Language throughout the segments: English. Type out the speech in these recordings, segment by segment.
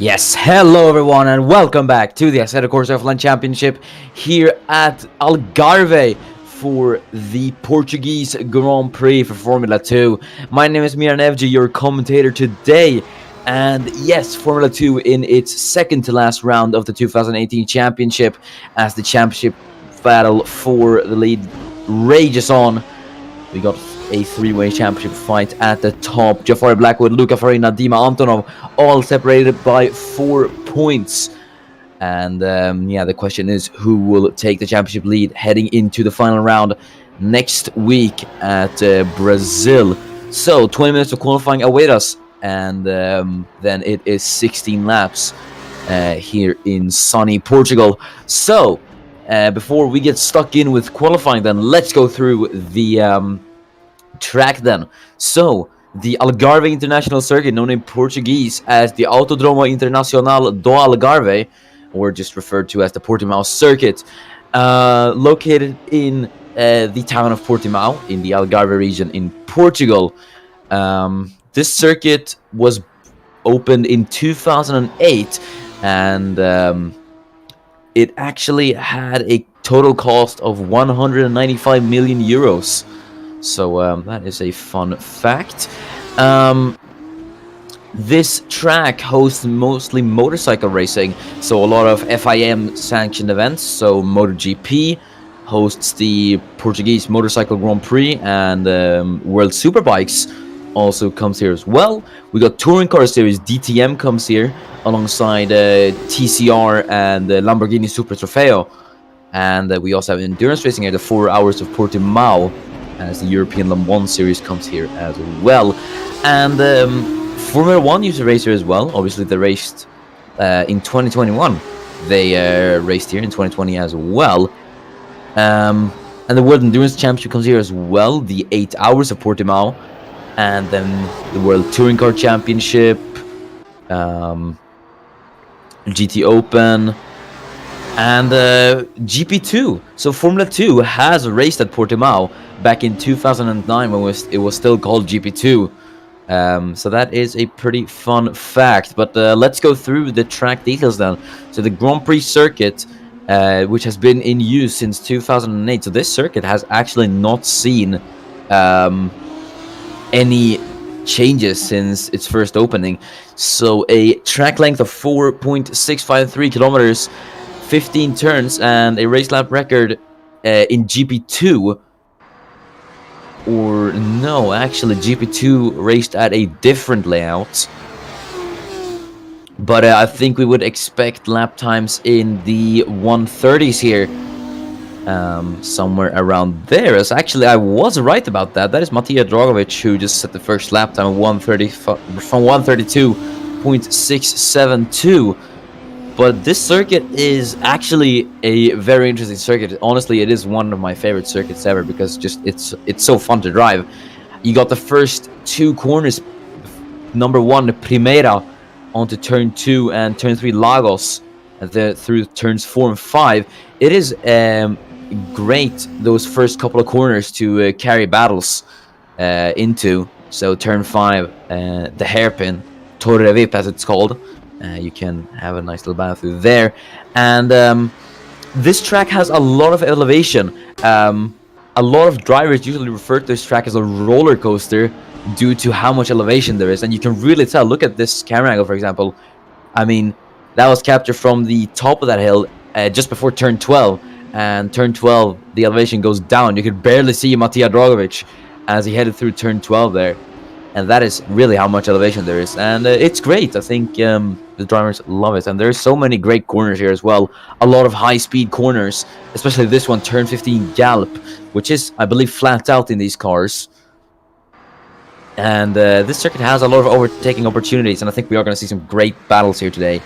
Yes, hello everyone and welcome back to the Assetto Corsa F1 Championship here at Algarve for the Portuguese Grand Prix for Formula 2. My name is Miran Evji, your commentator today. And yes, Formula 2 in its second to last round of the 2018 championship as the championship battle for the lead rages on. We got a three-way championship fight at the top. Jafari Blackwood, Luca Farina, Dima Antonov, all separated by 4 points. And the question is who will take the championship lead heading into the final round next week at Brazil. So 20 minutes of qualifying await us, and then it is 16 laps here in sunny Portugal. So before we get stuck in with qualifying, then let's go through the track then. So the Algarve International Circuit, known in Portuguese as the Autódromo Internacional do Algarve, or just referred to as the Portimão Circuit, located in the town of Portimão in the Algarve region in Portugal. This circuit was opened in 2008, and it actually had a total cost of 195 million euros. So that is a fun fact. This track hosts mostly motorcycle racing, so a lot of FIM sanctioned events. So MotoGP hosts the Portuguese Motorcycle Grand Prix, and World Superbikes also comes here as well. We got Touring Car Series, DTM comes here alongside TCR and Lamborghini Super Trofeo. And we also have endurance racing here, the 4 Hours of Portimão, as the European Le Mans Series comes here as well. And Formula 1 used to race here as well. Obviously, they raced in 2021. They raced here in 2020 as well. And the World Endurance Championship comes here as well, the 8 Hours of Portimão. And then the World Touring Car Championship, GT Open, and GP2. So Formula 2 has raced at Portimão back in 2009 when it was still called GP2. So that is a pretty fun fact. But let's go through the track details then. So the Grand Prix circuit, which has been in use since 2008. So this circuit has actually not seen any changes since its first opening. So a track length of 4.653 kilometers, 15 turns, and a race lap record in GP2. Or no, actually GP2 raced at a different layout. But I think we would expect lap times in the 130s here. Somewhere around there. As actually I was right about that. That is Matija Dragovic who just set the first lap time of 132.672. But this circuit is actually a very interesting circuit. Honestly, it is one of my favorite circuits ever because just it's so fun to drive. You got the first 2 corners, number 1 Primeira onto turn 2 and turn 3 Lagos, and through turns 4 and 5. It is great those first couple of corners to carry battles into. So turn 5, the hairpin, Torre Vip as it's called. You can have a nice little battle through there. And this track has a lot of elevation. A lot of drivers usually refer to this track as a roller coaster due to how much elevation there is. And you can really tell. Look at this camera angle, for example. I mean, that was captured from the top of that hill just before turn 12. And turn 12, the elevation goes down. You could barely see Matija Dragovic as he headed through turn 12 there. And that is really how much elevation there is. And it's great. I think the drivers love it. And there's so many great corners here as well. A lot of high-speed corners, especially this one, turn 15 Gallop, which is, I believe, flat out in these cars. And this circuit has a lot of overtaking opportunities. And I think we are going to see some great battles here today.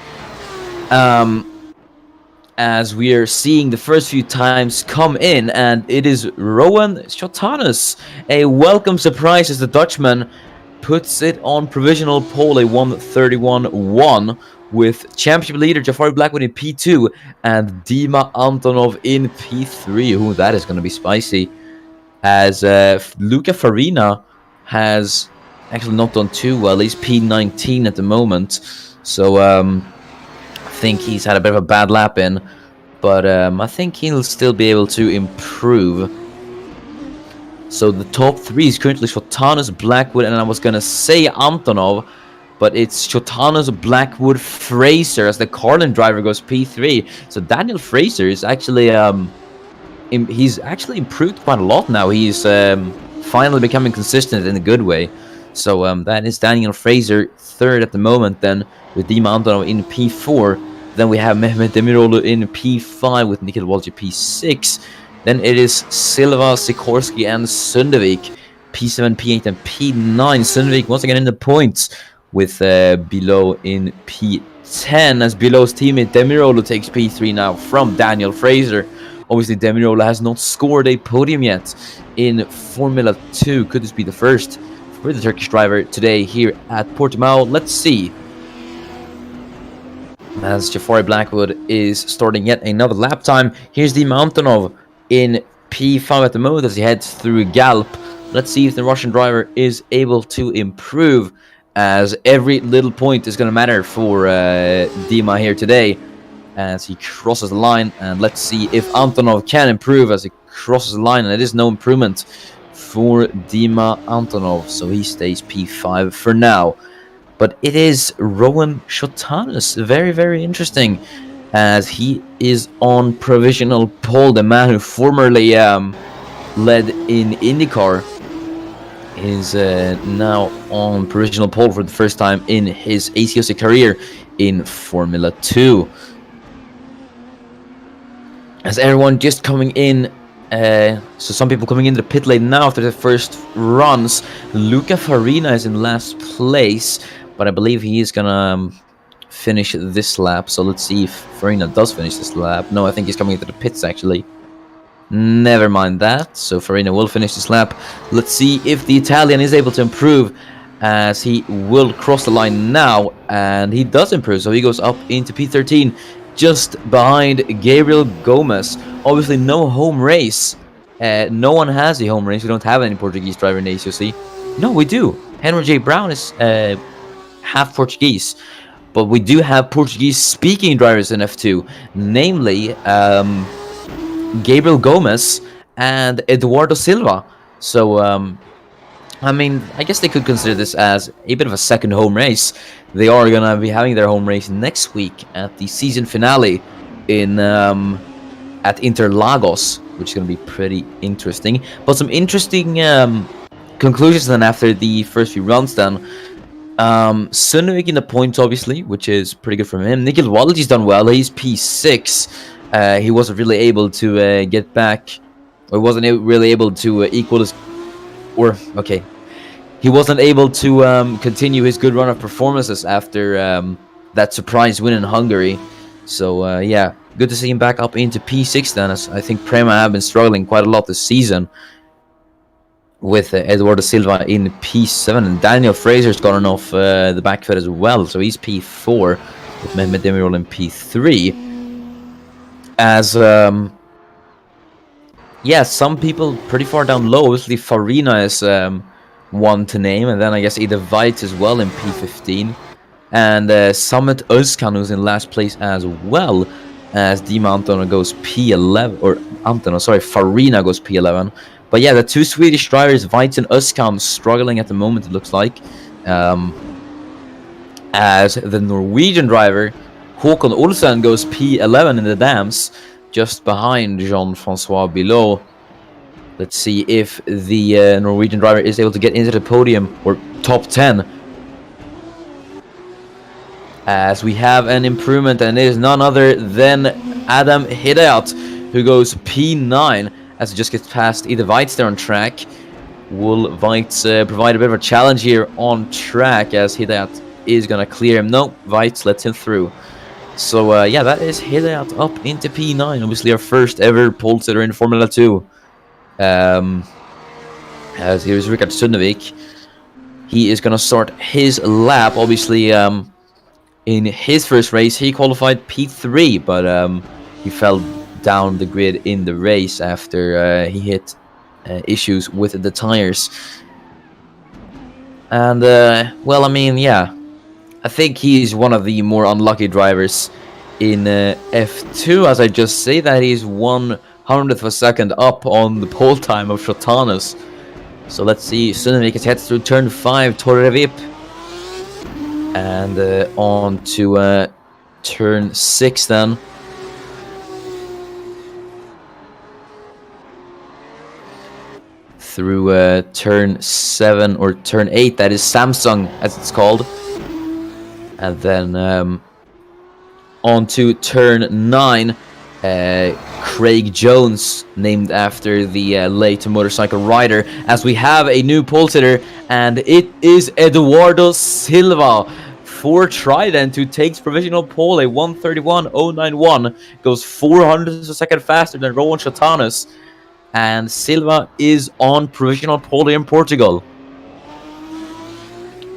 As we are seeing the first few times come in, and it is Rowan Schotanus. A welcome surprise as the Dutchman puts it on provisional pole, a 1:31.1, with championship leader Jafari Blackwood in P2 and Dima Antonov in P3. Ooh, that is going to be spicy. As Luca Farina has actually not done too well. He's P19 at the moment. So think he's had a bit of a bad lap in, but I think he'll still be able to improve. So the top 3 is currently Shotanos, Blackwood, and I was gonna say Antonov, but it's Shotanos, Blackwood, Fraser as the Carlin driver goes P3. So Daniel Fraser is actually he's actually improved quite a lot now. He's finally becoming consistent in a good way. So that is Daniel Fraser third at the moment. Then with Dima Antonov in P4. Then we have Mehmet Demiroğlu in P5 with Nikita Walji P6. Then it is Silva, Sikorsky, and Sundevik P7, P8, and P9. Sundevik once again in the points with Below in P10 as Below's teammate Demiroğlu takes P3 now from Daniel Fraser. Obviously, Demiroğlu has not scored a podium yet in Formula 2. Could this be the first for the Turkish driver today here at Portimao? Let's see. As Jafari Blackwood is starting yet another lap time. Here's the Mountainov in P5 at the moment as he heads through Galp. Let's see if the Russian driver is able to improve, as every little point is going to matter for Dima here today as he crosses the line. And let's see if Antonov can improve as he crosses the line, and it is no improvement for Dima Antonov, so he stays P5 for now. But it is Rowan Shotanos, very, very interesting, as he is on provisional pole. The man who formerly led in IndyCar is now on provisional pole for the first time in his ACOC career in Formula 2. As everyone just coming in, so some people coming into the pit lane now after the first runs. Luca Farina is in last place, but I believe he is gonna finish this lap. So let's see if Farina does finish this lap. No, I think he's coming into the pits actually. Never mind that. So Farina will finish this lap. Let's see if the Italian is able to improve, as he will cross the line now, and he does improve. So he goes up into P13, just behind Gabriel Gomez. Obviously, no home race. No one has a home race. We don't have any Portuguese driver in the ACOC. No, we do. Henry J. Brown is half Portuguese, but we do have Portuguese-speaking drivers in F2, namely Gabriel Gomez and Eduardo Silva. So, I mean, I guess they could consider this as a bit of a second home race. They are going to be having their home race next week at the season finale in at Interlagos, which is going to be pretty interesting. But some interesting conclusions then after the first few runs then. Sundevik in the points, obviously, which is pretty good from him. Nikhil Walji's done well. He's P6. He wasn't really able to get back, or wasn't really able to equal his, or okay, he wasn't able to continue his good run of performances after that surprise win in Hungary. So yeah, good to see him back up into P6 then, as I think Prema have been struggling quite a lot this season with Eduardo Silva in P7, and Daniel Fraser's gotten off the back foot as well, so he's P4 with Mehmet Demiroğlu in P3. As yeah, some people pretty far down low. Obviously Farina is one to name, and then I guess Ida Weitz as well in P15, and Samet Özkan, who's in last place as well, as Dima Antonov goes P11, or Antonov, sorry, Farina goes P11. But yeah, the two Swedish drivers, Weitz and Özkan, struggling at the moment, it looks like. As the Norwegian driver, Håkon Olsen, goes P11 in the dams, just behind Jean-Francois Below. Let's see if the Norwegian driver is able to get into the podium, or top 10. As we have an improvement, and it is none other than Adam Hidayat, who goes P9. As it just gets past Ida Weitz there on track. Will Weitz provide a bit of a challenge here on track, as Hidayat is going to clear him? No, Weitz lets him through. So yeah, that is Hidayat up into P9. Obviously our first ever pole sitter in Formula 2. As here's Rickard Sundevik. He is going to start his lap. Obviously in his first race he qualified P3, but he fell down the grid in the race after he hit issues with the tires. And well, I mean, yeah, I think he's one of the more unlucky drivers in F2, as I just say that he's 100th of a second up on the pole time of Shotanus. So let's see, Sunevik heads through turn 5, Torre Vip, and on to turn 6 then. Through turn 7 or turn 8, that is Samsung as it's called. And then on to turn 9, Craig Jones, named after the late motorcycle rider, as we have a new pole sitter, and it is Eduardo Silva for Trident, who takes provisional pole, a 1:31.091, goes 400 a second faster than Rowan Shotanus, and Silva is on provisional pole in Portugal.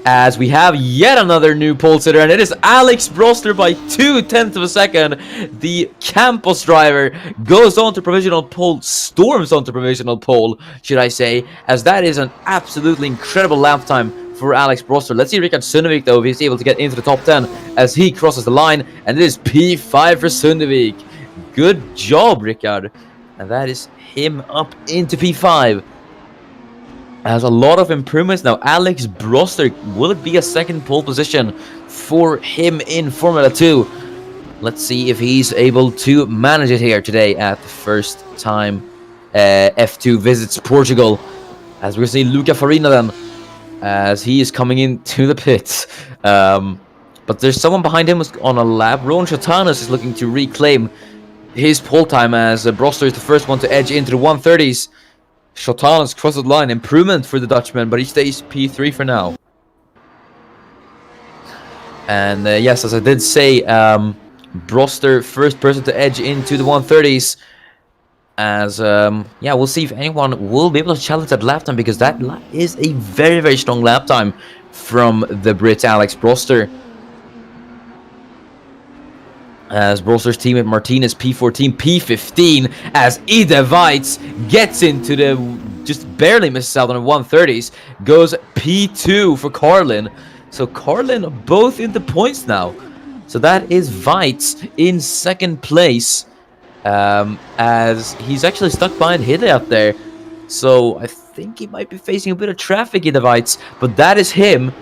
As we have yet another new pole sitter, and it is Alex Broster by 0.2 of a second. The Campos driver goes on to provisional pole, storms onto provisional pole, should I say, as that is an absolutely incredible lap time for Alex Broster. Let's see Rickard Sundevik, though, if he's able to get into the top 10 as he crosses the line, and it is P5 for Sundevik. Good job, Rickard. And that is him up into P5. Has a lot of improvements now. Alex Broster, will it be a second pole position for him in Formula 2? Let's see if he's able to manage it here today at the first time F2 visits Portugal. As we're seeing Luca Farina then, as he is coming into the pits. But there's someone behind him on a lap. Rowan Shotanus is looking to reclaim his pole time, as Broster is the first one to edge into the 130s. Shotanus crosses the line, improvement for the Dutchman, but he stays P3 for now. And yes, as I did say, Broster first person to edge into the 130s. As yeah, we'll see if anyone will be able to challenge that lap time, because that is a very, very strong lap time from the Brit Alex Broster. As Broster's teammate Martinez P14, P15, as Ida Weitz gets into the, just barely misses out on the 130s, goes P2 for Carlin. So Carlin both in the points now. So that is Weitz in second place, as he's actually stuck behind Hide out there. So I think he might be facing a bit of traffic, Ida Weitz, but that is him.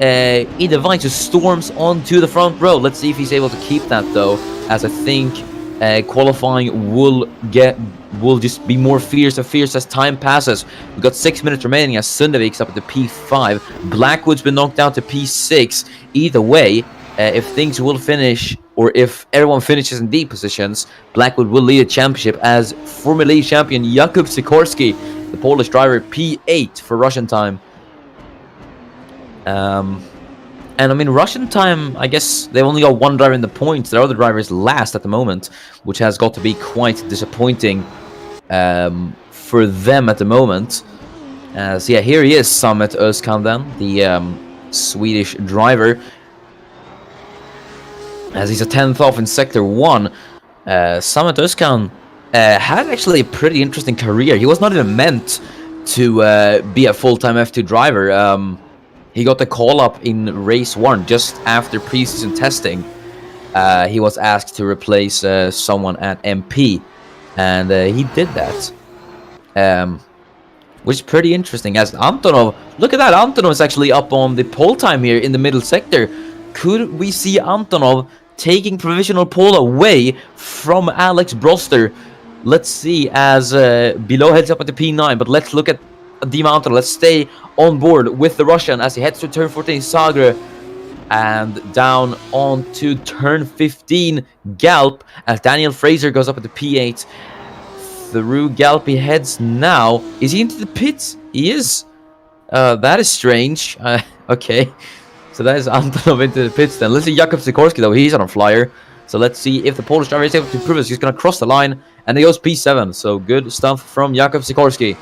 Ida Weitz just storms onto the front row. Let's see if he's able to keep that, though, as I think qualifying will just be more fierce and fierce as time passes. We've got 6 minutes remaining as Sundevik's up at the P5. Blackwood's been knocked down to P6. Either way, if things will finish, or if everyone finishes in D positions, Blackwood will lead the championship, as Formula E champion Jakub Sikorski, the Polish driver, P8 for Russian time. And I mean, Russian time, I guess they've only got one driver in the points. Their other driver is last at the moment, which has got to be quite disappointing for them at the moment. So yeah, here he is, Samet Özkan then, the Swedish driver, as he's a 10th off in Sector 1. Samet Özkan had actually a pretty interesting career. He was not even meant to be a full-time F2 driver. He got the call-up in race 1 just after pre-season testing. He was asked to replace someone at MP, and he did that. Which is pretty interesting, as Antonov, look at that, Antonov is actually up on the pole time here in the middle sector. Could we see Antonov taking provisional pole away from Alex Broster? Let's see, as below heads up at the P9, but let's look at Dima Antonov. Let's stay on board with the Russian as he heads to turn 14 Sagre, and down on to turn 15 Galp, as Daniel Fraser goes up at the P8. Through Galp he heads now. Is he into the pits? He is. That is strange. Okay, so that is Antonov into the pits then. Let's see Jakub Sikorski, though. He's on a flyer. So let's see if the Polish driver is able to prove us. He's going to cross the line, and he goes P7. So good stuff from Jakub Sikorski.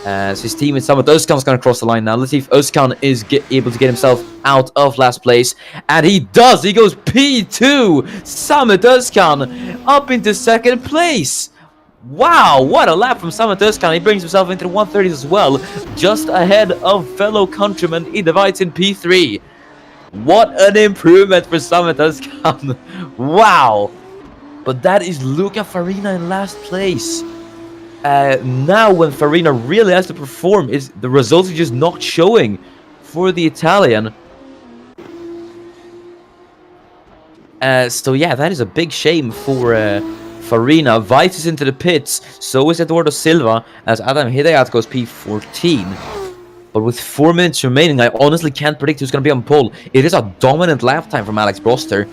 As his teammate Samet Özkan is going to cross the line now. Let's see if Özkan is able to get himself out of last place. And he does! He goes P2! Samet Özkan up into second place! Wow, what a lap from Samet Özkan. He brings himself into the 130s as well, just ahead of fellow countryman Ida Weitz in P3. What an improvement for Summit Özkan. Wow. But that is Luca Farina in last place. Now when Farina really has to perform, is the results are just not showing for the Italian. So yeah, that is a big shame for Farina. Weitz is into the pits, so is Eduardo Silva, as Adam Hidayat goes P14. But with 4 minutes remaining, I honestly can't predict who's going to be on pole. It is a dominant lap time from Alex Broster.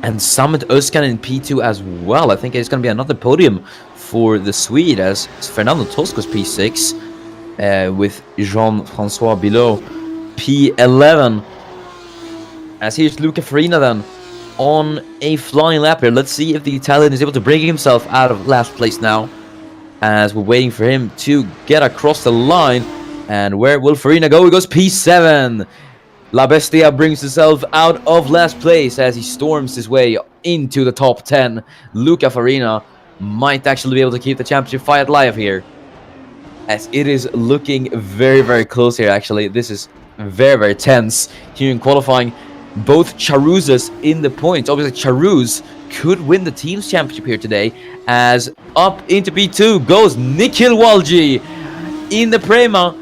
And Summit Özkan in P2 as well. I think it's going to be another podium for the Swede, as Fernando Tosco's P6, with Jean-Francois Bilot P11. As here's Luca Farina then on a flying lap here. Let's see if the Italian is able to bring himself out of last place now, as we're waiting for him to get across the line. And where will Farina go? He goes P7. La Bestia brings himself out of last place as he storms his way into the top 10. Luca Farina might actually be able to keep the championship fight alive here, as it is looking very, very close here. Actually, this is very, very tense here in qualifying. Both Charuzas in the points. Obviously, Charuz could win the team's championship here today, as up into P2 goes Nikhil Walji in the Prema.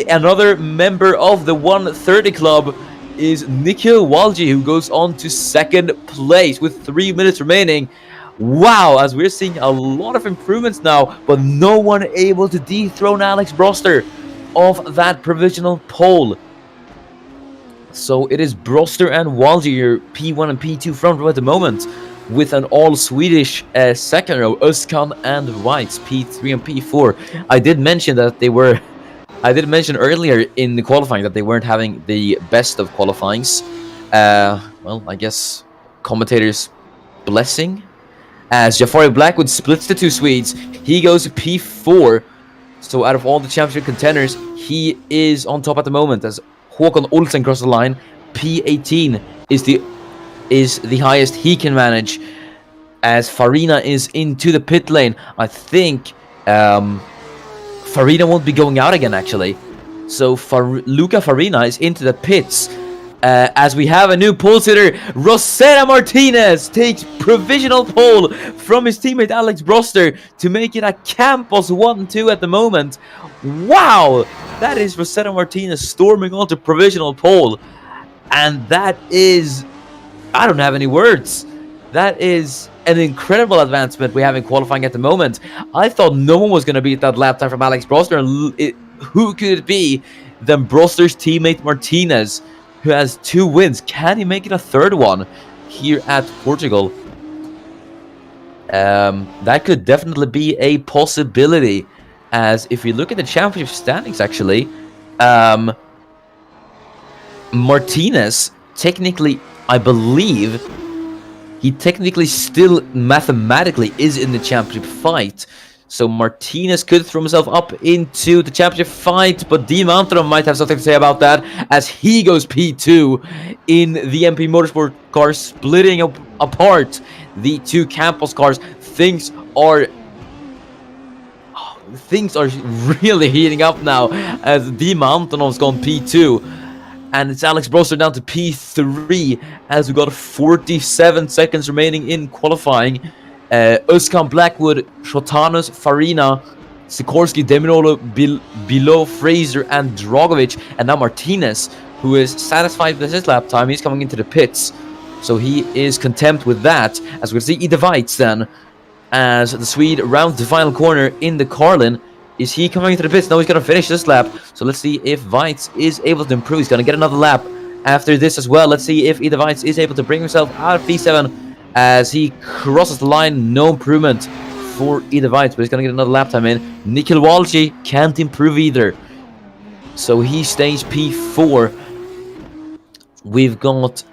Another member of the 130 club is Nikhil Walji, who goes on to second place with 3 minutes remaining. Wow, as we're seeing a lot of improvements now, but no one able to dethrone Alex Broster of that provisional pole. So it is Broster and Walji, your P1 and P2 front row at the moment, with an all-Swedish second row, Özkan and Weitz, P3 and P4. I did mention earlier in the qualifying that they weren't having the best of qualifyings. Well, I guess commentators' blessing. As Jafari Blackwood splits the two Swedes, he goes to P4. So out of all the championship contenders, he is on top at the moment, as Håkon Olsen crosses the line. P18 is the highest he can manage, as Farina is into the pit lane. I think Farina won't be going out again, actually. So Luca Farina is into the pits, as we have a new pole sitter. Rosetta Martinez takes provisional pole from his teammate Alex Broster to make it a Campos 1-2 at the moment. Wow! That is Rosetta Martinez storming onto provisional pole. And that is... I don't have any words. That is an incredible advancement we have in qualifying at the moment. I thought no one was going to beat that lap time from Alex Broster. And who could it be than Broster's teammate Martinez, who has 2 wins? Can he make it a third one here at Portugal? That could definitely be a possibility, as if you look at the championship standings, actually, Martinez technically, I believe, he technically still mathematically is in the championship fight. So Martinez could throw himself up into the championship fight, but Di Mantro might have something to say about that, as he goes P2 in the MP Motorsport car, splitting apart the 2 Campos cars. Things are really heating up now, as Dima Antonov's gone P2, and it's Alex Broster down to P3, as we got 47 seconds remaining in qualifying. Özkan, Blackwood, Shotanus, Farina, Sikorsky, Deminolo, Bilot, Fraser, and Dragovic, and now Martinez, who is satisfied with his lap time. He's coming into the pits, so he is content with that, as we'll see Ida Weitz then, as the Swede rounds the final corner in the Carlin. Is he coming into the pits? No, he's going to finish this lap. So let's see if Weitz is able to improve. He's going to get another lap after this as well. Let's see if Ida Weitz is able to bring himself out of P7 as he crosses the line. No improvement for Ida Weitz, but he's going to get another lap time in. Nikhil Walji can't improve either, so he stays P4. We've got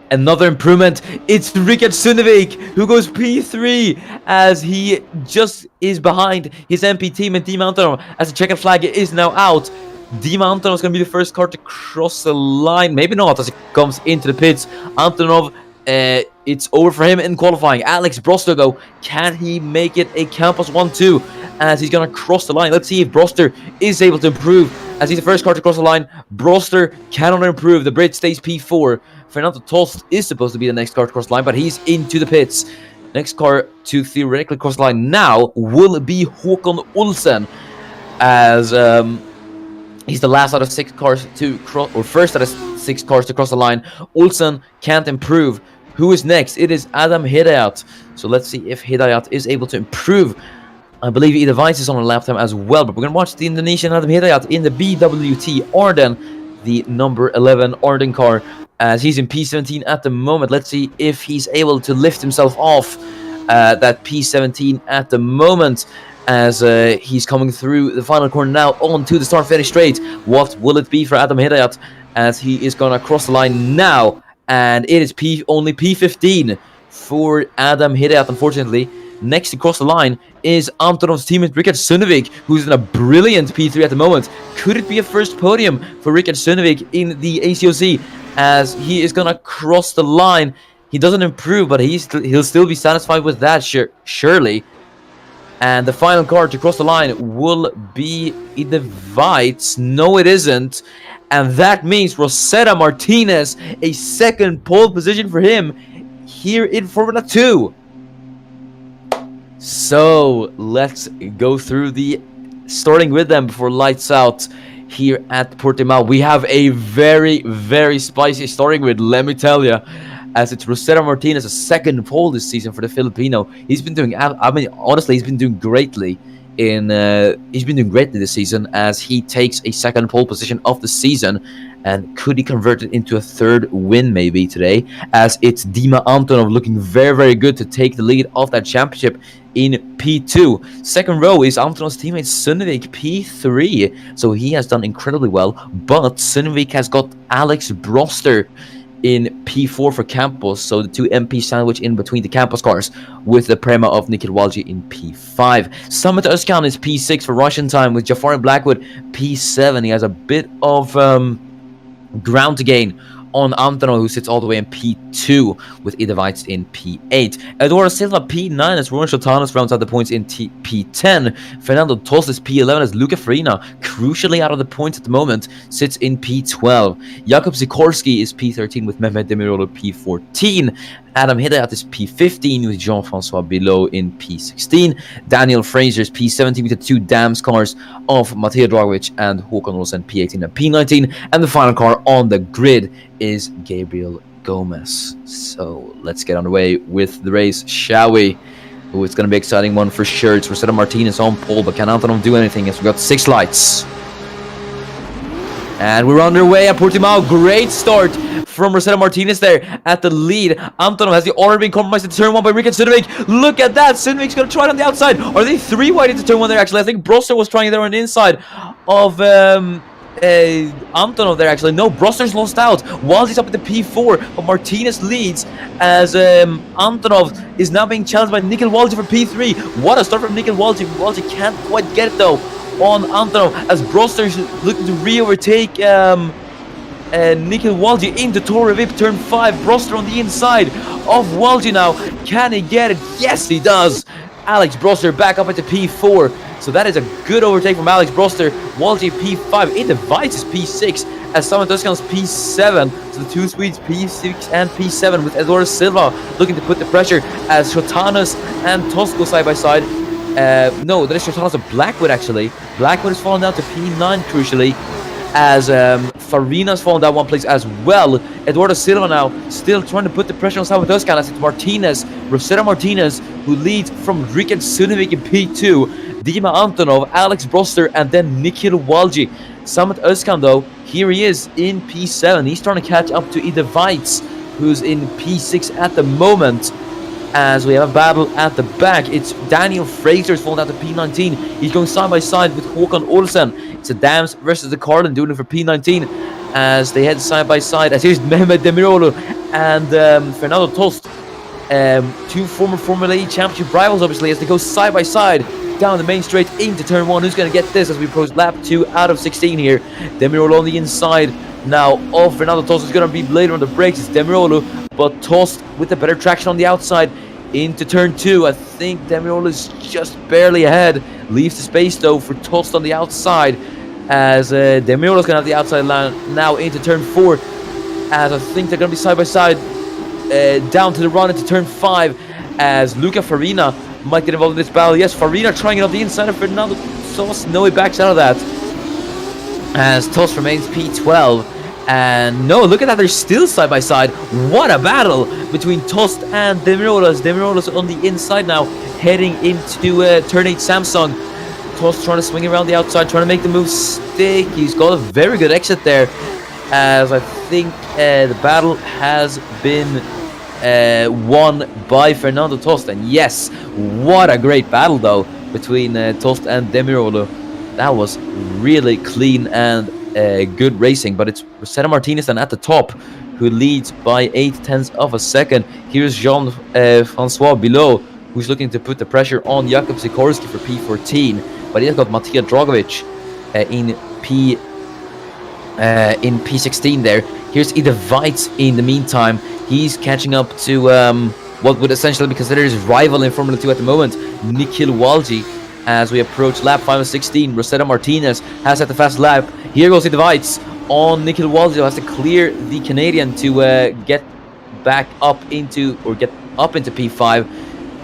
another improvement. It's Richard Sundevik, who goes P3, as he just is behind his MP teammate Dima Antonov, as the checkered flag is now out. Dima Antonov is going to be the first car to cross the line. Maybe not, as he comes into the pits. Antonov, it's over for him in qualifying. Alex Broster, though, can he make it a Campos 1-2, as he's going to cross the line? Let's see if Broster is able to improve, as he's the first car to cross the line. Broster cannot improve. The Brit stays P4. Fernando Tost is supposed to be the next car to cross the line, but he's into the pits. Next car to theoretically cross the line now will be Håkon Olsen, as he's the last out of 6 cars to cross, or first out of 6 cars to cross the line. Olsen can't improve. Who is next? It is Adam Hidayat. So let's see if Hidayat is able to improve. I believe E Device is on a lap time as well, but we're going to watch the Indonesian Adam Hidayat in the BWT Arden, the number 11 Arden car, as he's in P17 at the moment. Let's see if he's able to lift himself off that P17 at the moment, as he's coming through the final corner now onto the start-finish straight. What will it be for Adam Hidayat, as he is going to cross the line now? And it is only P15 for Adam Hidayat, unfortunately. Next to cross the line is Antonov's teammate Richard Sunevik, who's in a brilliant P3 at the moment. Could it be a first podium for Richard Sunevik in the ACOC, as he is going to cross the line? He doesn't improve, but he'll still be satisfied with that, surely. And the final car to cross the line will be Ide Weitz. No, it isn't. And that means Rosetta Martinez, a second pole position for him here in Formula 2. So let's go through starting with them before lights out here at Portimao. We have a very, very spicy starting with, let me tell you, as it's Rosetta Martinez, a second pole this season for the Filipino. He's been doing, I mean, honestly, he's been doing greatly this season, as he takes a second pole position of the season. And could he convert it into a third win maybe today, as it's Dima Antonov looking very, very good to take the lead of that championship in P2. Second row is Antonov's teammate Sunevik, P3. So he has done incredibly well, but Sunevik has got Alex Broster in P4 for Campos, so the two MP sandwich in between the Campos cars, with the Prema of Nikhil Walji in P5. Summit Özkan is P6 for Russian time, with Jafar Blackwood P7. He has a bit of ground to gain on Antonov, who sits all the way in P2, with Ide Weitz in P8. Eduardo Silva P9 as Rowan Shotanos rounds out the points in P10. Fernando Tost is P11 as Luca Farina, crucially out of the points at the moment, sits in P12. Jakub Sikorski is P13 with Mehmet Demirolu P14. Adam Hidayat is P15 with Jean-Francois Bilot in P16. Daniel Fraser is P17 with the two Dams cars of Matej Dragovic and Håkon Olsen P18 and P19. And the final car on the grid is Gabriel Gomez. So let's get underway with the race, shall we? Oh, it's going to be an exciting one for sure. It's Rosetta Martinez on pole, but can Antonov do anything as we got 6 lights? And we're underway at Portimao. Great start from Rosetta Martinez there at the lead. Antonov has already been compromised in turn 1 by Richard Sunevik. Look at that. Sunevik's going to try it on the outside. Are they 3 wide into turn 1 there, actually? I think Broster was trying it there on the inside of Antonov there, actually. No, Broster's lost out. Walji's up at the P4, but Martinez leads as Antonov is now being challenged by Nikhil Walji for P3. What a start from Nikhil Walji. Walji can't quite get it, though, on Antonov, as Broster is looking to re-overtake Nikhil Walji into Torre Vip turn 5. Broster on the inside of Walji now. Can he get it? Yes, he does. Alex Broster back up at the P4. So that is a good overtake from Alex Broster. Walji P5. Ide Weitz is P6 as Samuel Tuscan's P7. So the two Swedes P6 and P7, with Eduardo Silva looking to put the pressure as Shotanos and Tosco side by side. No, that is Shotanos of Blackwood, actually. Blackwood has fallen down to P9, crucially, as Farina's fallen down one place as well. Eduardo Silva now still trying to put the pressure on Samuel Tuscan, as it's Martinez, Rosetta Martinez, who leads from Richard Sunevik in P2, Dima Antonov, Alex Broster, and then Nikhil Walji. Samet Özkan, though, here he is in P7. He's trying to catch up to Ide Weitz, who's in P6 at the moment. As we have a battle at the back, it's Daniel Fraser's fallen down to P19. He's going side by side with Håkon Olsen. It's the Dams versus the Carlin, doing it for P19 as they head side by side. As here's Mehmet Demirolu and Fernando Tost, two former Formula E championship rivals, obviously, as they go side by side down the main straight into turn 1. Who's going to get this as we approach lap 2 out of 16 here? Demirolu on the inside now of Fernando Tost. Is going to be later on the brakes. It's Demirolu, but Tost with the better traction on the outside into turn 2. I think Demirolu is just barely ahead. Leaves the space, though, for Tost on the outside as Demiro's gonna have the outside line now into turn 4, as I think they're gonna be side by side down to the run into turn 5, as Luca Farina might get involved in this battle. Yes, Farina trying it on the inside of Fernando Tost. No, he backs out of that, as Tost remains P12. And no, look at that, they're still side by side. What a battle between Tost and Demirolas. Demirolas on the inside now, heading into turn 8 Samsung. Tost trying to swing around the outside, trying to make the move stick. He's got a very good exit there, as I think the battle has been won by Fernando Tost. And yes, what a great battle though between Tost and Demirolo. That was really clean and good racing. But it's Rosetta Martinez then at the top, who leads by 0.8 of a second. Here's Jean-Francois Bilot, who's looking to put the pressure on Jakub Sikorski for P14. But he's got Matija Drogovic in P16 there. Here's Ida Weitz in the meantime. He's catching up to what would essentially be considered his rival in Formula 2 at the moment, Nikhil Walji. As we approach lap 5 of 16, Rosetta Martinez has set the fast lap. Here goes Ida Weitz on Nikhil Walji, who has to clear the Canadian to get back up into, or get up into P5,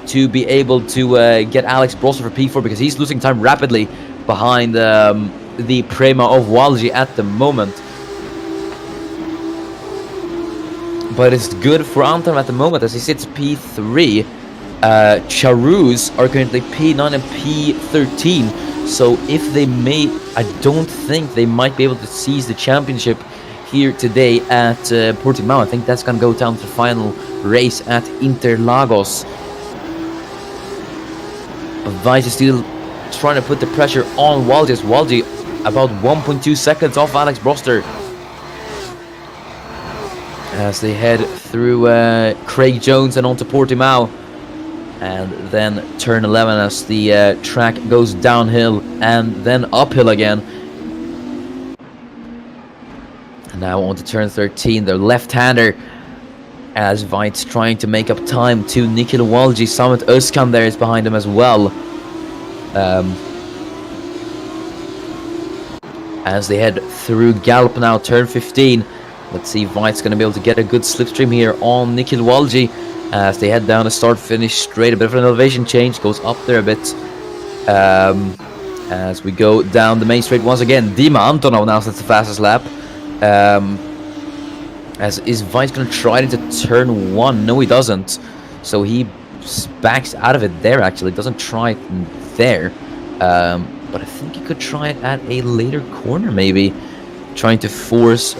to be able to get Alex Brosser for P4, because he's losing time rapidly behind the Prema of Walji at the moment. But it's good for Anton at the moment, as he sits P3. Charus are currently P9 and P13. So if they may, I don't think they might be able to seize the championship here today at Portimao. I think that's going to go down to the final race at Interlagos. Weiss is still trying to put the pressure on Walji. Walji about 1.2 seconds off Alex Broster, as they head through Craig Jones and onto Portimao, and then turn 11 as the track goes downhill and then uphill again. And now on to turn 13, the left-hander, as Weitz trying to make up time to Nikhil Walji. Samet Özkan there is behind him as well. As they head through Gallup now, turn 15. Let's see if Weitz going to be able to get a good slipstream here on Nikhil Walji, as they head down a start-finish straight. A bit of an elevation change, goes up there a bit. As we go down the main straight once again, Dima Antonov now sets the fastest lap. As is Weitz going to try it into turn 1? No, he doesn't. So he backs out of it there, actually. Doesn't try it there. But I think he could try it at a later corner, maybe. Trying to force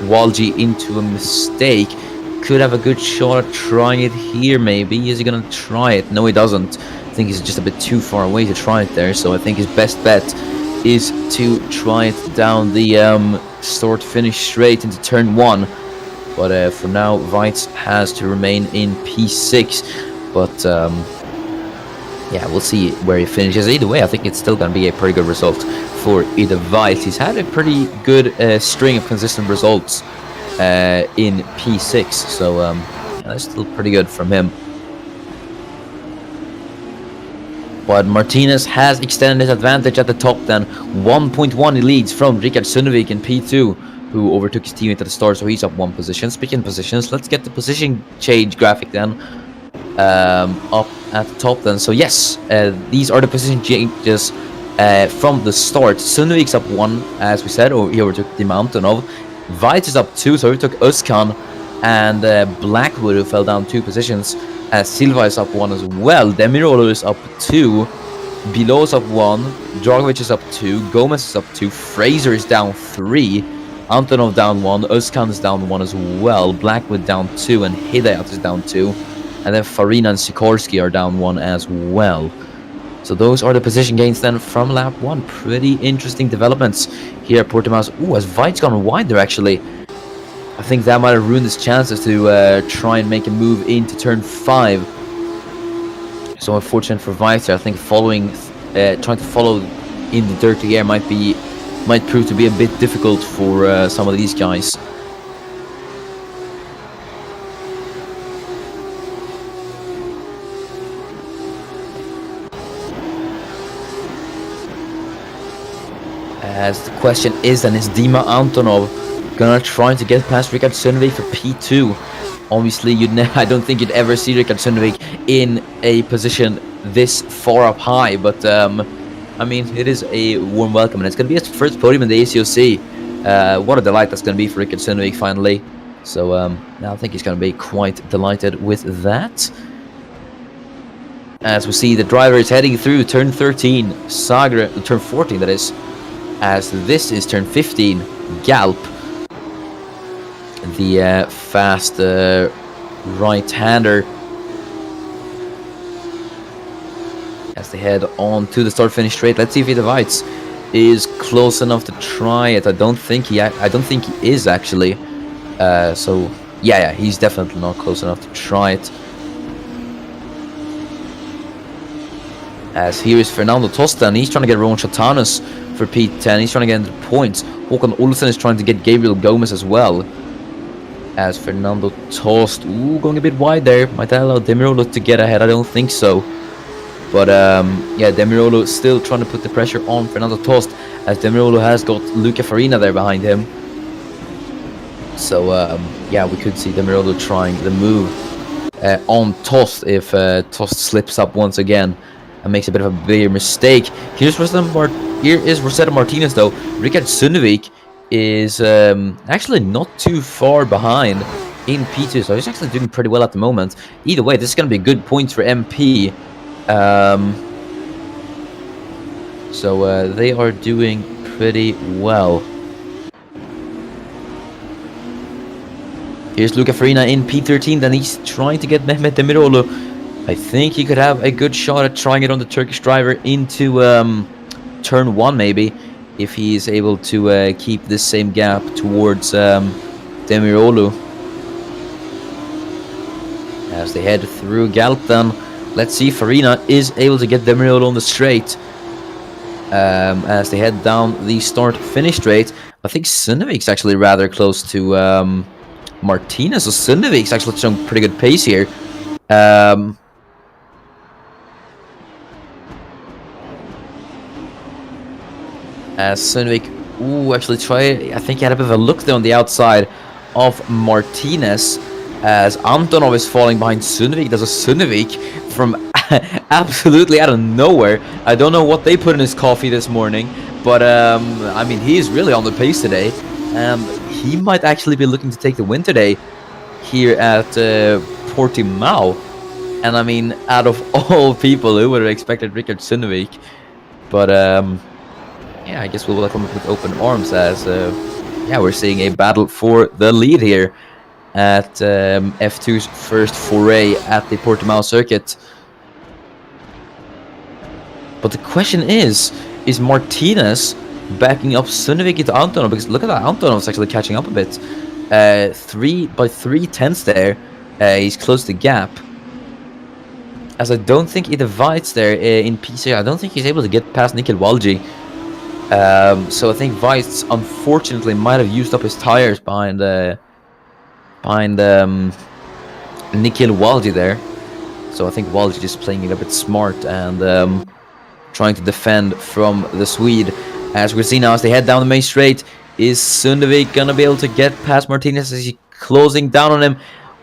Walji into a mistake. Could have a good shot at trying it here, maybe. Is he going to try it? No, he doesn't. I think he's just a bit too far away to try it there. So I think his best bet is to try it down the start-finish straight into turn 1. But for now, Weitz has to remain in P6. But yeah, we'll see where he finishes. Either way, I think it's still going to be a pretty good result for Ida Weitz. He's had a pretty good string of consistent results in P6. So yeah, that's still pretty good from him. But Martinez has extended his advantage at the top then. 1.1 he leads from Richard Sundevik in P2, who overtook his teammate at the start, so he's up 1 position. Speaking of positions, let's get the position change graphic then up at the top then. So yes, these are the position changes from the start. Sundevik's up 1, as we said, or he overtook Dima Antonov. Weitz is up 2, so he took Özkan, and Blackwood, who fell down 2 positions. Silva is up 1 as well. Demirolo is up 2. Bilot is up 1. Drogovic is up 2. Gomez is up 2. Fraser is down 3. Antonov down 1. Özkan is down 1 as well. Blackwood down 2. And Hidayat is down 2. And then Farina and Sikorski are down 1 as well. So those are the position gains then from lap 1. Pretty interesting developments here at Portimao. Ooh, has Weitz gone wide there actually? I think that might have ruined his chances to try and make a move into turn 5. So unfortunate for Weitz. I think trying to follow in the dirty air might prove to be a bit difficult for some of these guys. As the question is then, is Dima Antonov gonna try to get past Rikard Sundvik for P2? Obviously, I don't think you'd ever see Rikard Sundvik in a position this far up high, but I mean, it is a warm welcome, and it's gonna be his first podium in the ACOC. What a delight that's gonna be for Rikard Sundvik finally. So I think he's gonna be quite delighted with that. As we see, the driver is heading through turn 13, Sagre, turn 14 that is, as this is turn 15, Galp, the fast right-hander, as they head on to the start-finish straight. Let's see if he divides. Is close enough to try it. I don't think he is actually. So yeah, he's definitely not close enough to try it. As here is Fernando Tosta, and he's trying to get Rowan Chatanus for P10. He's trying to get into points. Håkan Olsen is trying to get Gabriel Gomez as well. As Fernando Tost, going a bit wide there. Might allow Demirolo to get ahead. I don't think so. But yeah, Demirolo still trying to put the pressure on Fernando Tost, as Demirolo has got Luca Farina there behind him. So yeah, we could see Demirolo trying the move on Tost if Tost slips up once again and makes a bit of a bigger mistake. Here is Rosetta Martinez though. Rikard Sundvik is actually not too far behind in P2, so he's actually doing pretty well at the moment. Either way, this is going to be good points for MP. So they are doing pretty well. Here's Luca Farina in P13, then he's trying to get Mehmet Demirolu. I think he could have a good shot at trying it on the Turkish driver into turn 1 maybe, if he's able to keep this same gap towards Demirolu. As they head through Galp then, let's see if Farina is able to get Demirolu on the straight. As they head down the start-finish straight, I think Sundevik's actually rather close to Martinez, so Sundevik's actually showing pretty good pace here. As Sundvik, actually I think he had a bit of a look there on the outside of Martinez, as Antonov is falling behind Sundvik. There's a Sundvik from absolutely out of nowhere. I don't know what they put in his coffee this morning, but I mean, he's really on the pace today. He might actually be looking to take the win today here at Portimao. And I mean, out of all people, who would have expected Rikard Sundvik? But yeah, I guess we'll welcome him with open arms, as yeah, we're seeing a battle for the lead here at F2's first foray at the Portimao circuit. But the question is Martinez backing up Sundvik into Antonov? Because look at that, Antonov's actually catching up a bit. 3/3 there. He's closed the gap. As I don't think he divides there in PC. I don't think he's able to get past Nikhil Walji. So I think Weiss unfortunately might have used up his tires behind Nikhil Walji there. So I think Walji just playing it a bit smart and trying to defend from the Swede. As we see now, as they head down the main straight, is Sundvik gonna be able to get past Martinez as he's closing down on him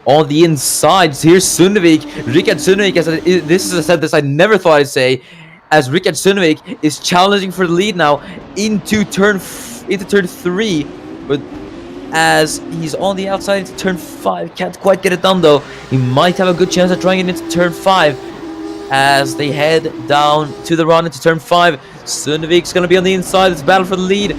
on the inside? Here's Sundvik, Rikard Sundvik. This is I never thought I'd say, as Rikard Sundvik is challenging for the lead now into turn 3, but as he's on the outside into turn 5, can't quite get it done though. He might have a good chance at trying it into turn 5 as they head down to the run into turn 5. Sundvik's gonna be on the inside. It's a battle for the lead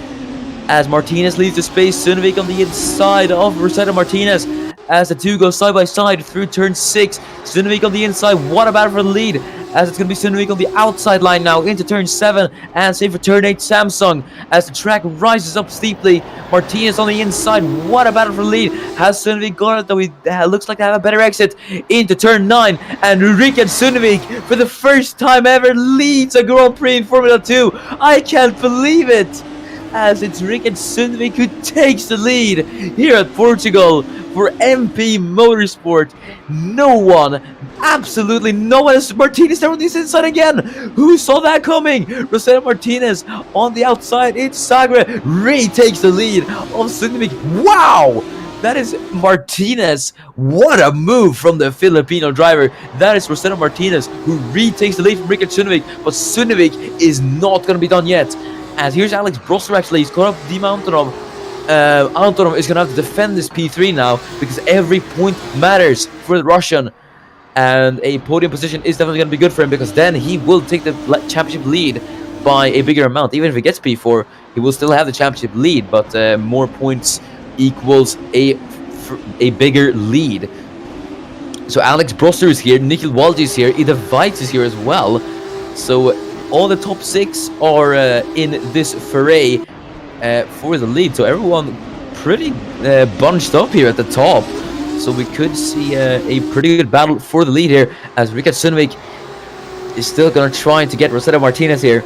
as Martinez leaves the space. Sundvik on the inside of Rosetta Martinez as the two go side by side through turn 6. Sundvik on the inside. What a battle for the lead, as it's going to be Sundvik on the outside line now into turn 7, and same for turn 8 Samsung as the track rises up steeply. Martinez on the inside. What a battle for the lead. Has Sundvik got it though? He looks like to have a better exit into turn 9, and Rikard Sundvik for the first time ever leads a Grand Prix in Formula 2. I can't believe it. as it's Rickard Sundvik who takes the lead here at Portugal for MP Motorsport. No one, absolutely no one is Martinez there on this inside again. Who saw that coming? Rosetta Martinez on the outside. It's Sagre retakes the lead of Sundvik. Wow! That is Martinez. What a move from the Filipino driver. That is Rosetta Martinez who retakes the lead from Rickard Sundvik. But Sundvik is not going to be done yet. As here's Alex Brosser actually. He's caught up Dima Antonov. Antonov is going to have to defend this P3 now because every point matters for the Russian. And a podium position is definitely going to be good for him because then he will take the championship lead by a bigger amount. Even if he gets P4, he will still have the championship lead, but more points equals a bigger lead. So Alex Brosser is here, Nikhil Walji is here, Ida Weitz is here as well. So all the top 6 are in this foray for the lead. So everyone pretty bunched up here at the top. So we could see a pretty good battle for the lead here as Rickard Sundvik is still going to try to get Rosetta Martinez here.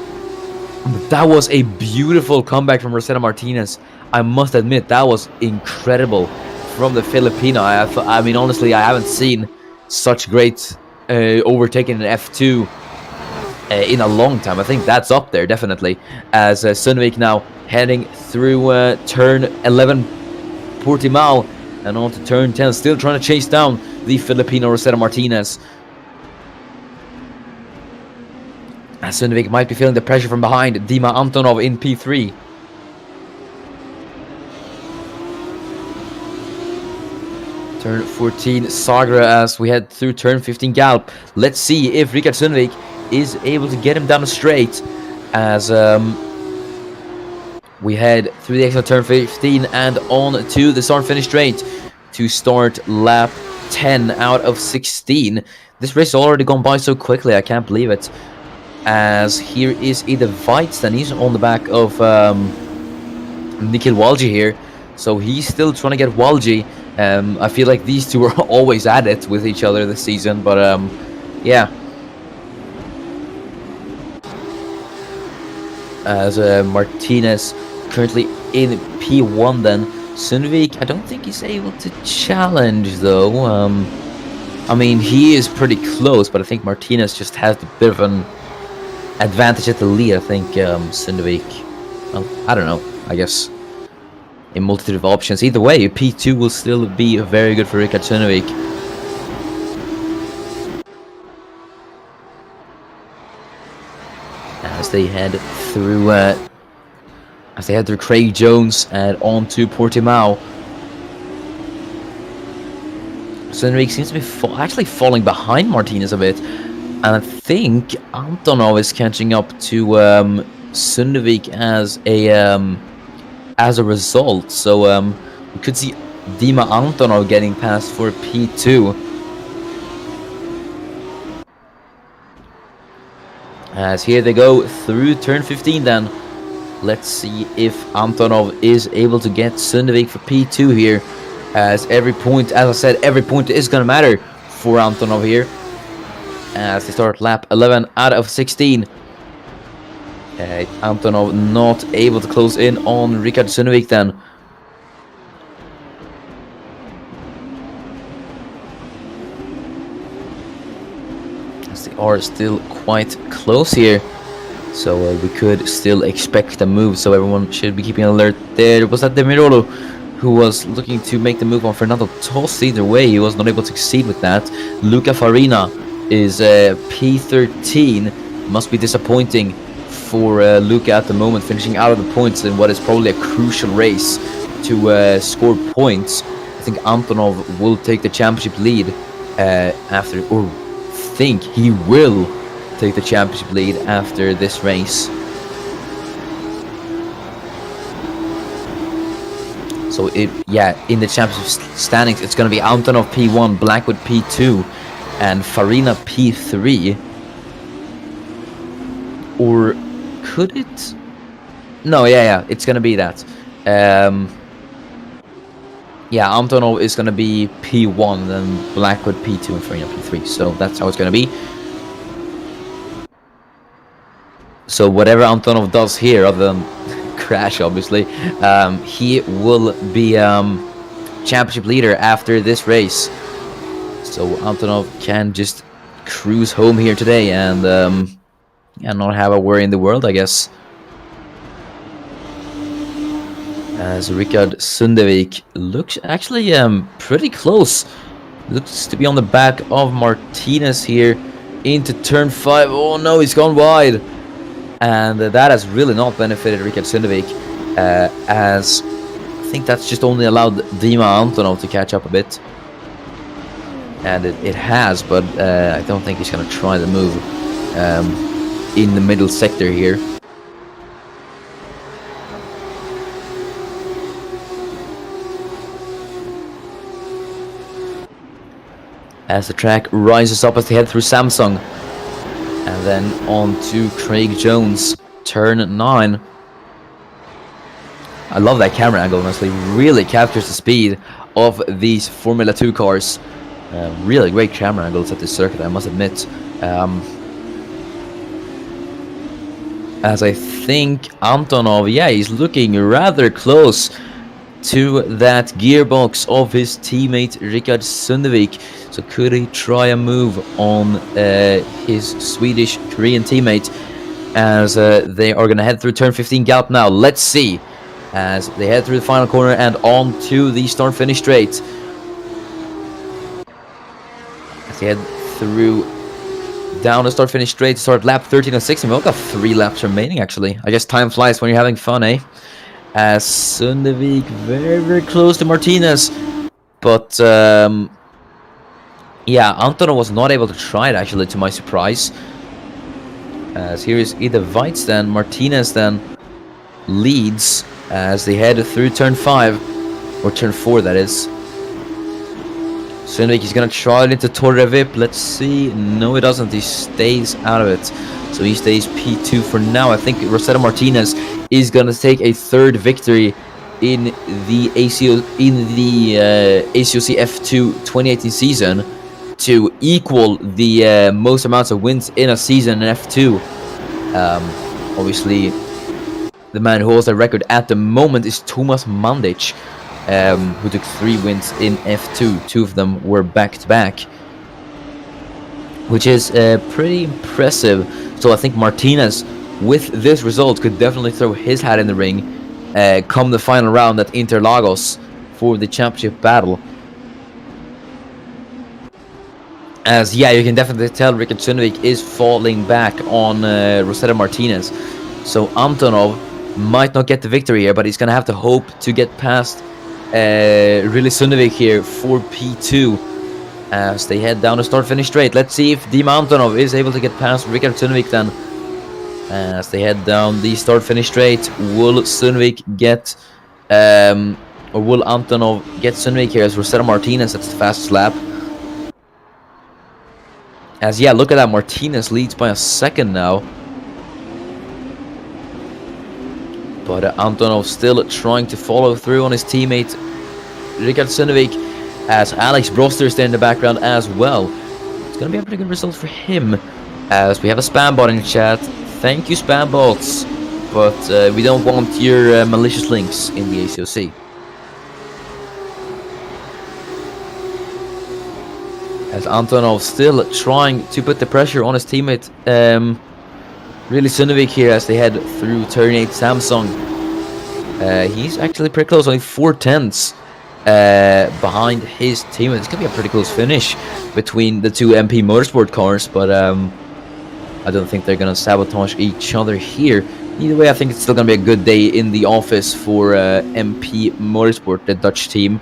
But that was a beautiful comeback from Rosetta Martinez. I must admit, that was incredible from the Filipino. I mean, honestly, I haven't seen such great overtaking in F2 in a long time. I think that's up there, definitely. As Sundvik now heading through turn 11, Portimao, and on to turn 10, still trying to chase down the Filipino Rosetta Martinez. As Sundvik might be feeling the pressure from behind. Dima Antonov in P3. Turn 14, Sagra as we head through turn 15, Galp. Let's see if Rickard Sundvik is able to get him down the straight as we head through the exit of turn 15 and on to the start-finish straight to start lap 10 out of 16. This race has already gone by so quickly, I can't believe it. As here is Ida Weitz, and he's on the back of Nikhil Walji here. So he's still trying to get Walji. I feel like these two are always at it with each other this season, but yeah. As Martinez currently in P1 then. Sundvik, I don't think he's able to challenge though. I mean, he is pretty close, but I think Martinez just has a bit of an advantage at the lead. I think Sundvik, well, I don't know, I guess a multitude of options. Either way, P2 will still be very good for Rickard Sundvik. As they head through Craig Jones and on to Portimao. Sundvik seems to be actually falling behind Martinez a bit. And I think Antonov is catching up to Sundvik as a result. So we could see Dima Antonov getting passed for P2. As here they go through turn 15 then. Let's see if Antonov is able to get Sundvik for P2 here. As every point, as I said, every point is going to matter for Antonov here. As they start lap 11 out of 16. Antonov not able to close in on Rickard Sundvik then. As they are still quite close here. So we could still expect a move. So everyone should be keeping an alert there. Was that Demirolo who was looking to make the move on Fernando Tost? Either way, he was not able to succeed with that. Luca Farina is P13. Must be disappointing for Luca at the moment, finishing out of the points in what is probably a crucial race to score points. I think Antonov will take the championship lead after, or think he will take the championship lead after this race. So in the championship standings, it's going to be Antonov P1, Blackwood P2, and Farina P3. Or could it? No, yeah, it's going to be that. Yeah, Antonov is going to be P1, then Blackwood P2, and Farina P3. So that's how it's going to be. So whatever Antonov does here, other than crash, obviously. He will be championship leader after this race. So Antonov can just cruise home here today and not have a worry in the world, I guess. As Rickard Sundevik looks actually pretty close. Looks to be on the back of Martinez here into turn 5. Oh no, he's gone wide. And that has really not benefited Rickard Sundevik, as I think that's just only allowed Dima Antonov to catch up a bit. And it has, but I don't think he's going to try the move in the middle sector here. As the track rises up as they head through Samsung. And then on to Craig Jones, turn 9. I love that camera angle, honestly. Really captures the speed of these Formula 2 cars. Really great camera angles at this circuit, I must admit. As I think Antonov, yeah, he's looking rather close to that gearbox of his teammate Rickard Sundevik. So could he try a move on his Swedish-Korean teammate as they are going to head through turn 15 gallop now. Let's see as they head through the final corner and on to the start-finish straight. As they head through down the start-finish straight, start lap 13 and 16. We've got 3 laps remaining, actually. I guess time flies when you're having fun, eh? As Sundevik very, very close to Martinez. But, yeah, Antonov was not able to try it, actually, to my surprise. As here is either Weitz then, Martinez then leads as they head through turn 5. Or turn 4, that is. Sundevik is going to try it into Torre Vip. Let's see. No, he doesn't. He stays out of it. So he stays P2 for now. I think Rosetta Martinez is going to take a 3rd victory in the ACOC F2 2018 season to equal the most amounts of wins in a season in F2. Obviously, the man who holds that record at the moment is Thomas Mandic, who took 3 wins in F2. 2 of them were back-to-back, which is pretty impressive. So I think Martinez, with this result, could definitely throw his hat in the ring come the final round at Interlagos for the championship battle. As, yeah, you can definitely tell Rickard Sundevik is falling back on Rosetta Martinez. So Antonov might not get the victory here, but he's going to have to hope to get past really Sundevik here for P2 as they head down the start-finish straight. Let's see if Dima Antonov is able to get past Rickard Sundevik then. As they head down the start-finish straight, will Sundevik get, or will Antonov get Sundevik here as Rosetta Martinez? That's the fastest lap. As, yeah, look at that, Martinez leads by a 2nd now. But Antonov still trying to follow through on his teammate Rickard Sundevik, as Alex Broster is there in the background as well. It's going to be a pretty good result for him, as we have a spam bot in the chat. Thank you, spam bots, but we don't want your malicious links in the ACOC. As Antonov still trying to put the pressure on his teammate, really Sundevik here as they head through turn 8 Samsung. He's actually pretty close, only 4/10 behind his teammate. It's going to be a pretty close finish between the 2 MP Motorsport cars, but I don't think they're going to sabotage each other here. Either way, I think it's still going to be a good day in the office for MP Motorsport, the Dutch team,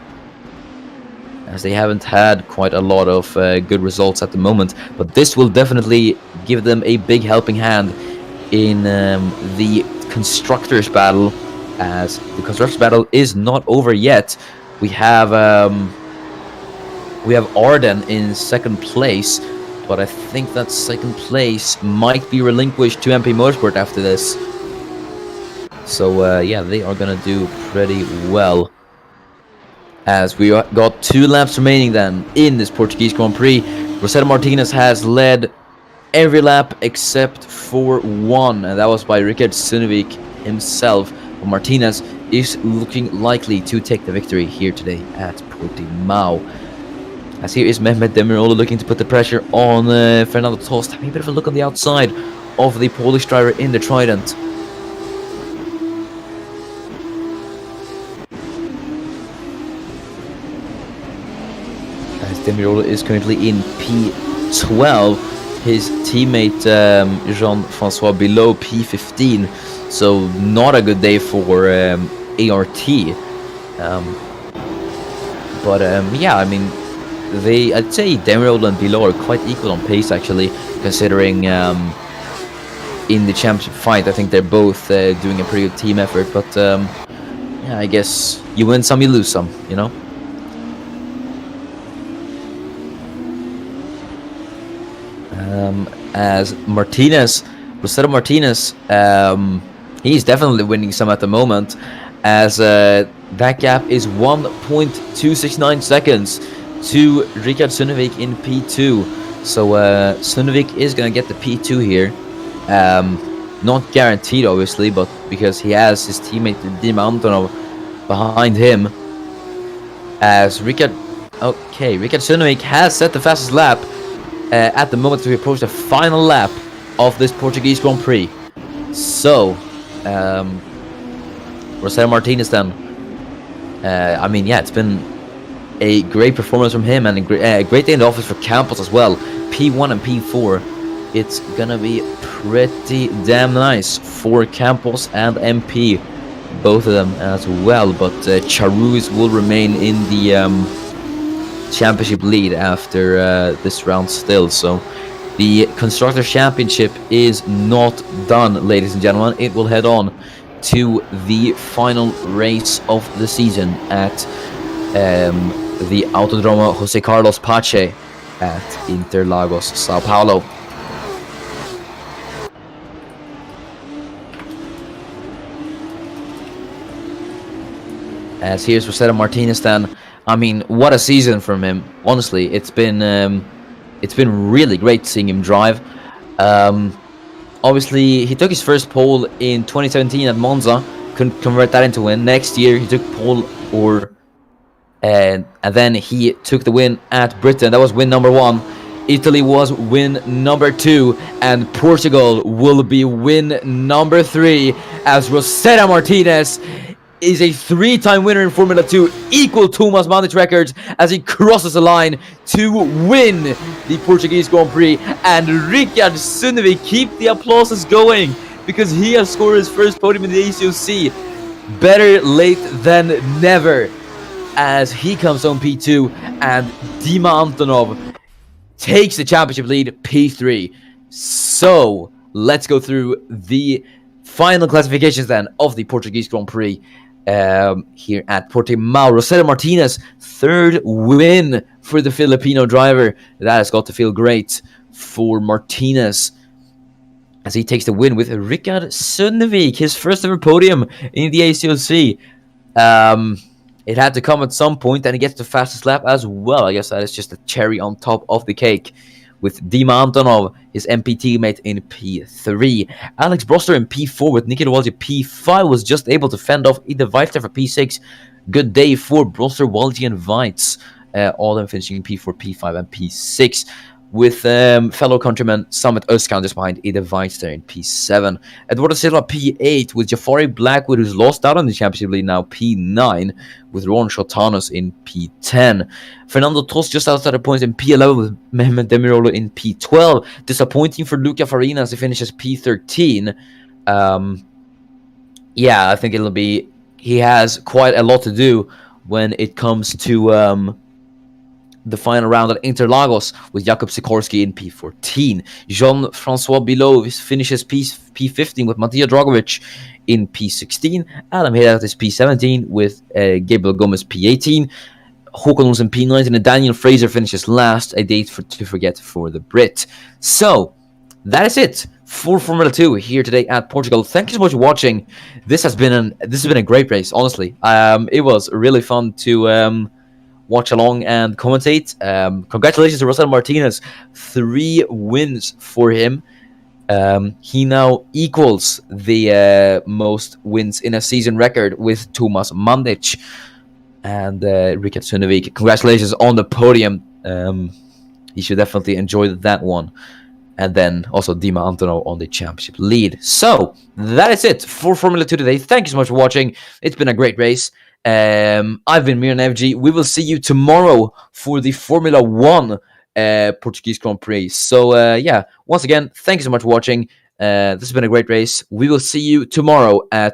as they haven't had quite a lot of good results at the moment. But this will definitely give them a big helping hand in the Constructors Battle, as the Constructors Battle is not over yet. We have Arden in 2nd place, but I think that 2nd place might be relinquished to MP Motorsport after this. So yeah, they are gonna do pretty well. As we got 2 laps remaining then in this Portuguese Grand Prix. Rosetta Martinez has led every lap except for 1, and that was by Rickard Sundevik himself. but Martinez is looking likely to take the victory here today at Portimao. As here is Mehmet Demiroğlu looking to put the pressure on Fernando Tost. Having a bit of a look on the outside of the Polish driver in the Trident. As Demiroğlu is currently in P12, his teammate Jean-Francois below P15, so not a good day for ART. Yeah, I mean, I'd say Demiroğlu and Below are quite equal on pace, actually, considering in the championship fight, I think they're both doing a pretty good team effort. But yeah, I guess you win some, you lose some, you know. As Assetto Martinez, he's definitely winning some at the moment, as that gap is 1.269 seconds to Rickard Sundvik in P2. So Sundvik is gonna get the P2 here. Not guaranteed, obviously, but because he has his teammate Dima Antonov behind him. As Rickard Sundvik has set the fastest lap at the moment as we approach the final lap of this Portuguese Grand Prix. So, Assetto Martinez then. I mean, yeah, it's been a great performance from him, and a great day in the office for Campos as well. P1 and P4. It's gonna be pretty damn nice for Campos and MP, both of them as well. But Charuz will remain in the championship lead after this round still. So the Constructors' Championship is not done, ladies and gentlemen. It will head on to the final race of the season at the Autodromo Jose Carlos Pache at Interlagos, Sao Paulo. As here's Assetto Martinez then. I mean, what a season from him. Honestly, it's been really great seeing him drive. Obviously, he took his first pole in 2017 at Monza. Couldn't convert that into a win. Next year, he took pole and then he took the win at Britain. That was win number 1. Italy was win number 2, and Portugal will be win number 3, as Assetto Martinez is a 3-time winner in Formula 2, equal Thomas Manich records, as he crosses the line to win the Portuguese Grand Prix. And Rickard Sundvik keep the applauses going, because he has scored his first podium in the ACOC. Better late than never, as he comes on P2, and Dima Antonov takes the championship lead, P3. So let's go through the final classifications then of the Portuguese Grand Prix here at Portimao. Assetto Martinez, 3rd win for the Filipino driver. That has got to feel great for Martinez, as he takes the win with Rickard Sundvik, his first ever podium in the ACOC. It had to come at some point, and he gets the fastest lap as well. I guess that is just a cherry on top of the cake, with Dima Antonov, his MP teammate, in P3. Alex Brosler in P4 with Nikita Walji P5 was just able to fend off Ida Weitzer for P6. Good day for Brosler, Walji, and Weitz. All of them finishing in P4, P5, and P6. With fellow countryman Samet Özkan just behind Ida Weitzer in P7. Eduardo Silva P8 with Jafari Blackwood, who's lost out on the championship lead, now P9, with Ron Shotanos in P10. Fernando Tost just outside the points in P11 with Mehmet Demiroğlu in P12. Disappointing for Luca Farina as he finishes P13. Yeah, I think he has quite a lot to do when it comes to the final round at Interlagos, with Jakub Sikorski in P14. Jean-Francois Below finishes P15 with Matija Dragovic in P16. Adam Hedat is P17 with Gabriel Gomez P18. Håkon Olsen P19, and Daniel Fraser finishes last, a date to forget for the Brit. So, that is it for Formula 2 here today at Portugal. Thank you so much for watching. This has been a great race, honestly. It was really fun to watch along and commentate. Congratulations to Assetto Martinez. 3 wins for him. He now equals the most wins in a season record with Tomas Mandic and Rickard Sundevik. Congratulations on the podium. You should definitely enjoy that one. And then also Dima Antonov on the championship lead. So that is it for Formula 2 today. Thank you so much for watching. It's been a great race. I've been Miran FG. We will see you tomorrow for the Formula 1 Portuguese Grand Prix. So yeah, once again, thank you so much for watching. This has been a great race. We will see you tomorrow at